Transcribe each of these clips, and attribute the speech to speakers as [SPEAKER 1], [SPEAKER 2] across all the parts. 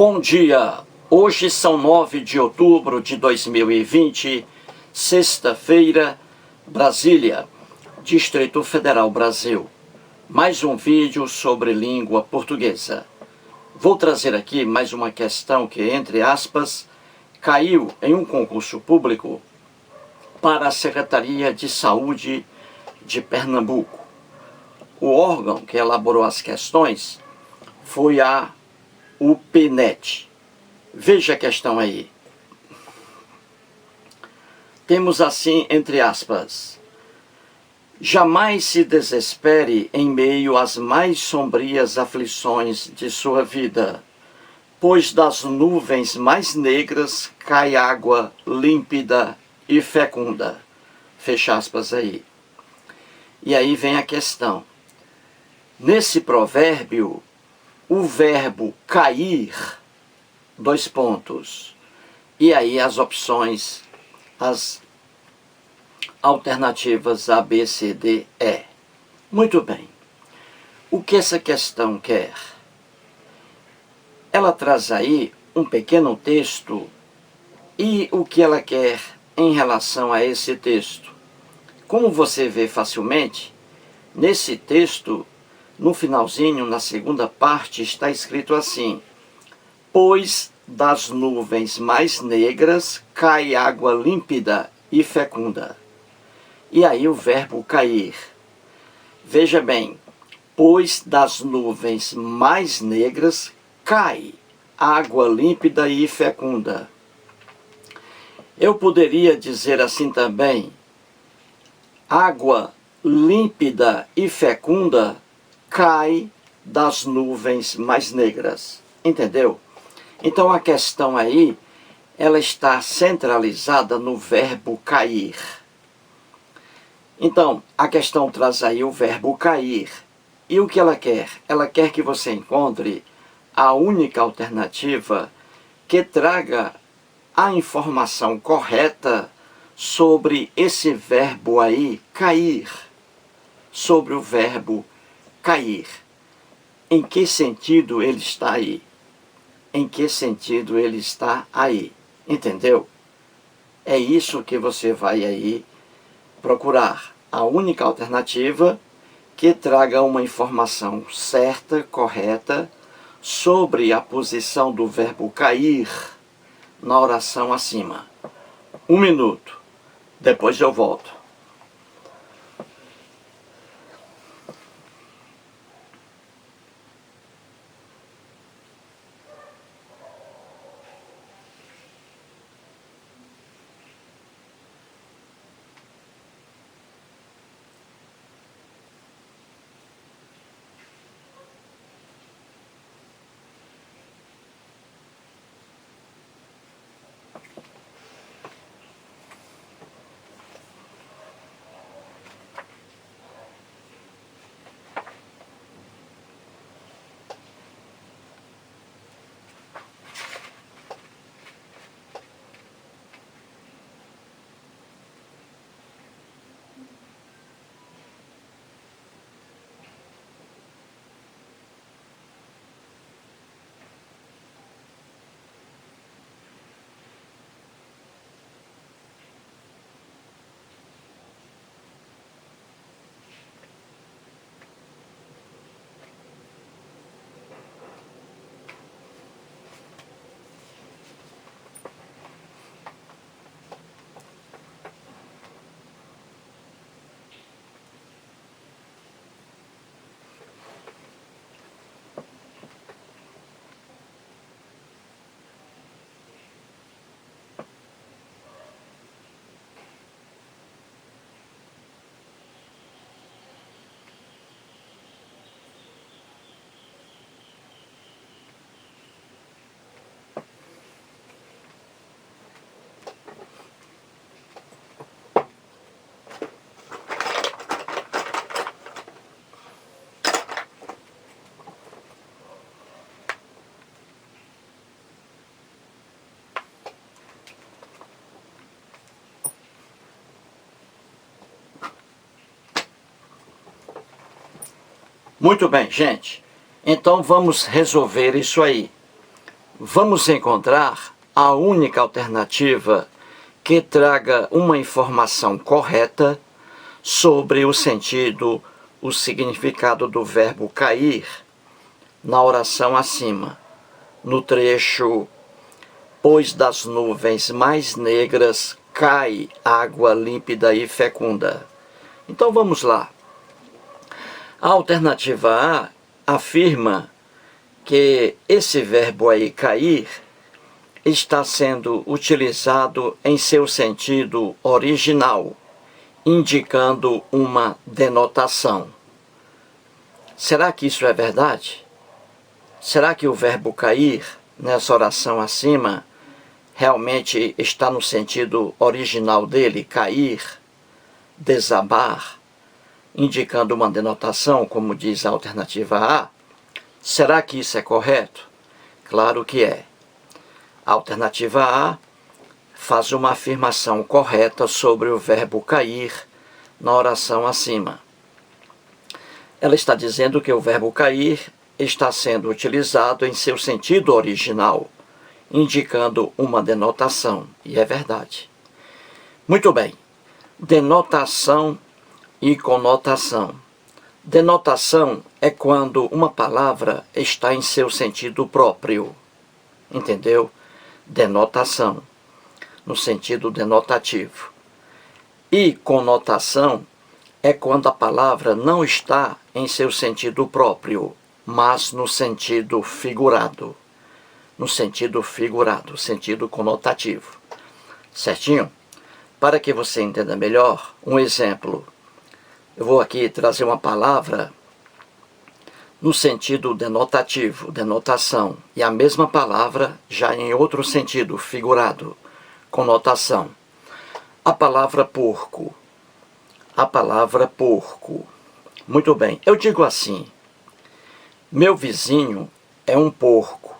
[SPEAKER 1] Bom dia! Hoje são 9 de outubro de 2020, sexta-feira, Brasília, Distrito Federal, Brasil. Mais um vídeo sobre língua portuguesa. Vou trazer aqui mais uma questão que, entre aspas, caiu em um concurso público para a Secretaria de Saúde de Pernambuco. O órgão que elaborou as questões foi a UPNET. Veja a questão aí. Temos assim, entre aspas: jamais se desespere em meio às mais sombrias aflições de sua vida, pois das nuvens mais negras cai água límpida e fecunda. Fecha aspas aí. E aí vem a questão. Nesse provérbio, o verbo cair, dois pontos, e aí as opções, as alternativas A, B, C, D, E. Muito bem. O que essa questão quer? Ela traz aí um pequeno texto e o que ela quer em relação a esse texto. Como você vê facilmente, nesse texto, no finalzinho, na segunda parte, está escrito assim: pois das nuvens mais negras cai água límpida e fecunda. E aí o verbo cair. Veja bem, pois das nuvens mais negras cai água límpida e fecunda. Eu poderia dizer assim também: água límpida e fecunda cai das nuvens mais negras. Entendeu? Então a questão aí, ela está centralizada no verbo cair. Então, a questão traz aí o verbo cair. E o que ela quer? Ela quer que você encontre a única alternativa que traga a informação correta sobre esse verbo aí, cair. Sobre o verbo cair. Em que sentido ele está aí? Em que sentido ele está aí? Entendeu? É isso que você vai aí procurar. A única alternativa que traga uma informação certa, correta, sobre a posição do verbo cair na oração acima. 1 minuto. Depois eu volto. Muito bem, gente. Então vamos resolver isso aí. vamos encontrar a única alternativa que traga uma informação correta sobre o sentido, o significado do verbo cair na oração acima, no trecho: pois das nuvens mais negras cai água límpida e fecunda. Então vamos lá. A alternativa A afirma que esse verbo aí, cair, está sendo utilizado em seu sentido original, indicando uma denotação. Será que isso é verdade? Será que o verbo cair, nessa oração acima, realmente está no sentido original dele, cair, desabar, indicando uma denotação, como diz a alternativa A? Será que isso é correto? Claro que é. A alternativa A faz uma afirmação correta sobre o verbo cair na oração acima. Ela está dizendo que o verbo cair está sendo utilizado em seu sentido original, indicando uma denotação, e é verdade. Muito bem. Denotação e conotação. Denotação é quando uma palavra está em seu sentido próprio. Entendeu? Denotação, no sentido denotativo. E conotação é quando a palavra não está em seu sentido próprio, mas no sentido figurado. No sentido figurado, sentido conotativo. Certinho? Para que você entenda melhor, um exemplo. Eu vou aqui trazer uma palavra no sentido denotativo, denotação, e a mesma palavra já em outro sentido, figurado, conotação. A palavra porco. A palavra porco. Muito bem, eu digo assim: meu vizinho é um porco.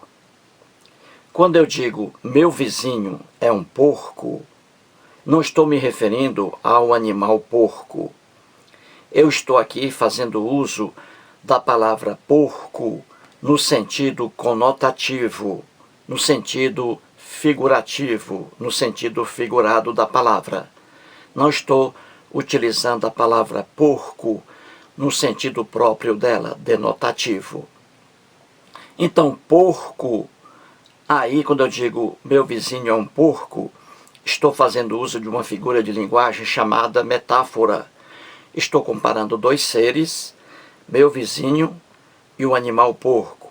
[SPEAKER 1] Quando eu digo meu vizinho é um porco, não estou me referindo ao animal porco. Eu estou aqui fazendo uso da palavra porco no sentido conotativo, no sentido figurativo, no sentido figurado da palavra. Não estou utilizando a palavra porco no sentido próprio dela, denotativo. Então, porco, aí quando eu digo meu vizinho é um porco, estou fazendo uso de uma figura de linguagem chamada metáfora. Estou comparando dois seres, meu vizinho e o animal porco.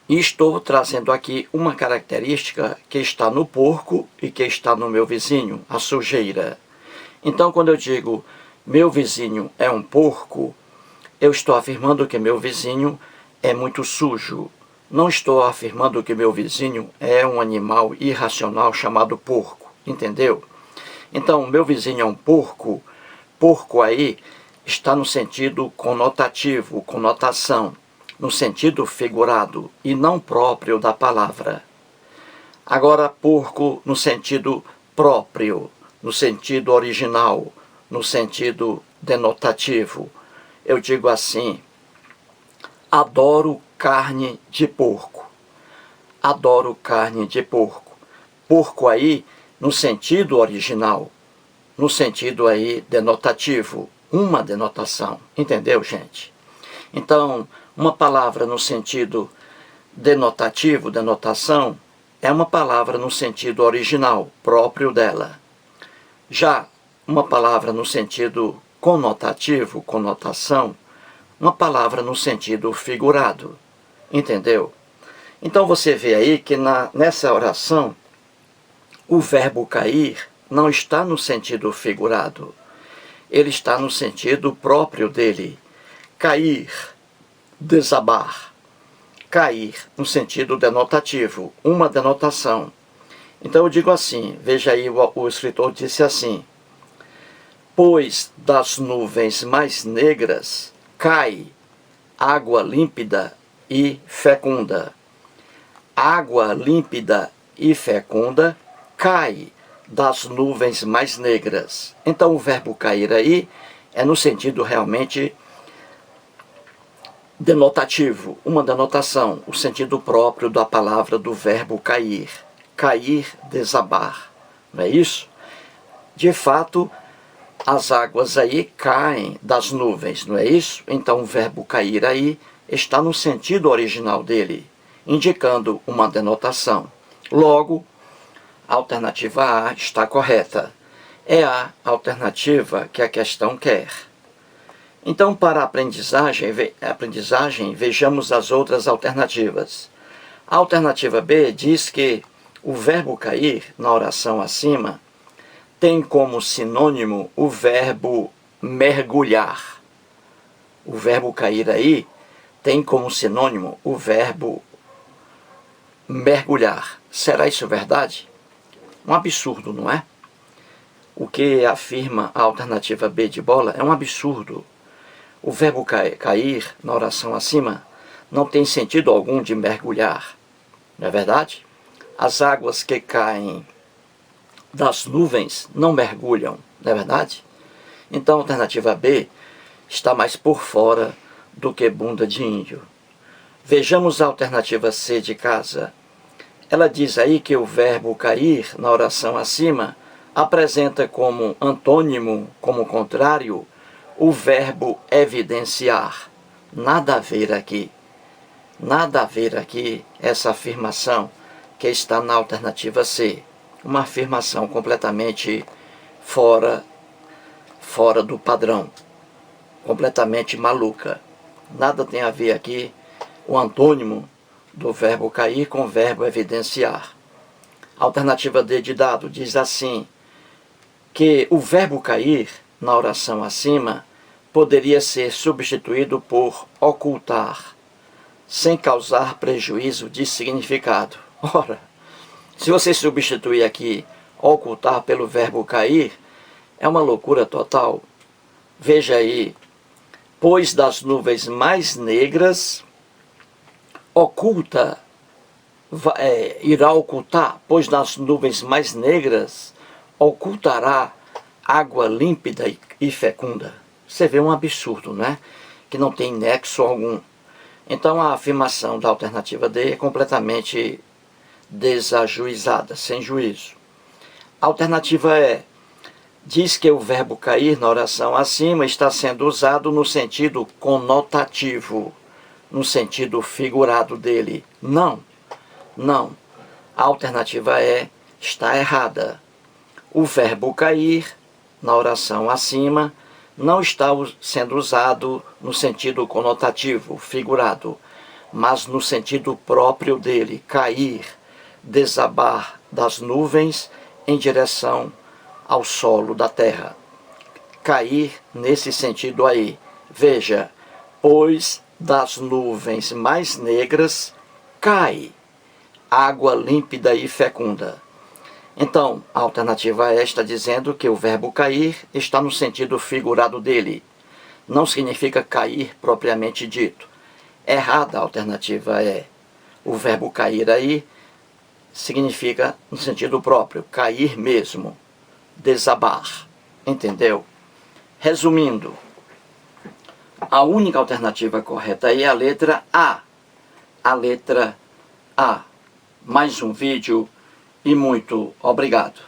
[SPEAKER 1] E estou trazendo aqui uma característica que está no porco e que está no meu vizinho, a sujeira. Então, quando eu digo meu vizinho é um porco, eu estou afirmando que meu vizinho é muito sujo. Não estou afirmando que meu vizinho é um animal irracional chamado porco. Entendeu? Então, meu vizinho é um porco. Porco aí está no sentido conotativo, conotação, no sentido figurado e não próprio da palavra. Agora, porco no sentido próprio, no sentido original, no sentido denotativo. Eu digo assim: adoro carne de porco. Adoro carne de porco. Porco aí no sentido original, no sentido aí denotativo, uma denotação. Entendeu, gente? Então, uma palavra no sentido denotativo, denotação, é uma palavra no sentido original, próprio dela. Já uma palavra no sentido conotativo, conotação, uma palavra no sentido figurado. Entendeu? Então você vê aí que nessa oração, o verbo cair não está no sentido figurado. Ele está no sentido próprio dele. Cair, desabar. Cair no sentido denotativo, uma denotação. Então eu digo assim, veja aí, o escritor disse assim: pois das nuvens mais negras cai água límpida e fecunda. Água límpida e fecunda cai das nuvens mais negras. Então o verbo cair aí é no sentido realmente denotativo, uma denotação, o sentido próprio da palavra do verbo cair. Cair, desabar, não é isso? De fato, as águas aí caem das nuvens, não é isso? Então o verbo cair aí está no sentido original dele, indicando uma denotação. Logo, a alternativa A está correta. É a alternativa que a questão quer. Então, para a aprendizagem, vejamos as outras alternativas. A alternativa B diz que o verbo cair, na oração acima, tem como sinônimo o verbo mergulhar. O verbo cair aí tem como sinônimo o verbo mergulhar. Será isso verdade? Um absurdo, não é? O que afirma a alternativa B de bola é um absurdo. O verbo cair, na oração acima, não tem sentido algum de mergulhar. Não é verdade? As águas que caem das nuvens não mergulham, não é verdade? Então a alternativa B está mais por fora do que bunda de índio. Vejamos a alternativa C de casa. Ela diz aí que o verbo cair, na oração acima, apresenta como antônimo, como contrário, o verbo evidenciar. Nada a ver aqui. Nada a ver aqui essa afirmação que está na alternativa C. Uma afirmação completamente fora do padrão. Completamente maluca. Nada tem a ver aqui o antônimo do verbo cair com o verbo evidenciar. A alternativa D de dado diz assim, que o verbo cair, na oração acima, poderia ser substituído por ocultar, sem causar prejuízo de significado. Ora, se você substituir aqui ocultar pelo verbo cair, é uma loucura total. Veja aí, pois das nuvens mais negras, irá ocultar, pois das nuvens mais negras, ocultará água límpida e fecunda. Você vê um absurdo, né? Que não tem nexo algum. Então a afirmação da alternativa D é completamente desajuizada, sem juízo. A alternativa E diz que o verbo cair na oração acima está sendo usado no sentido conotativo, no sentido figurado dele. Não. A alternativa E está errada. O verbo cair, na oração acima, não está sendo usado no sentido conotativo, figurado, mas no sentido próprio dele, cair, desabar das nuvens em direção ao solo da terra. Cair nesse sentido aí. Veja, pois das nuvens mais negras cai água límpida e fecunda. Então, a alternativa E está dizendo que o verbo cair está no sentido figurado dele. Não significa cair propriamente dito. Errada a alternativa E. O verbo cair aí significa no sentido próprio, cair mesmo, desabar. Entendeu? Resumindo, a única alternativa correta aí é a letra A. A letra A. Mais um vídeo e muito obrigado.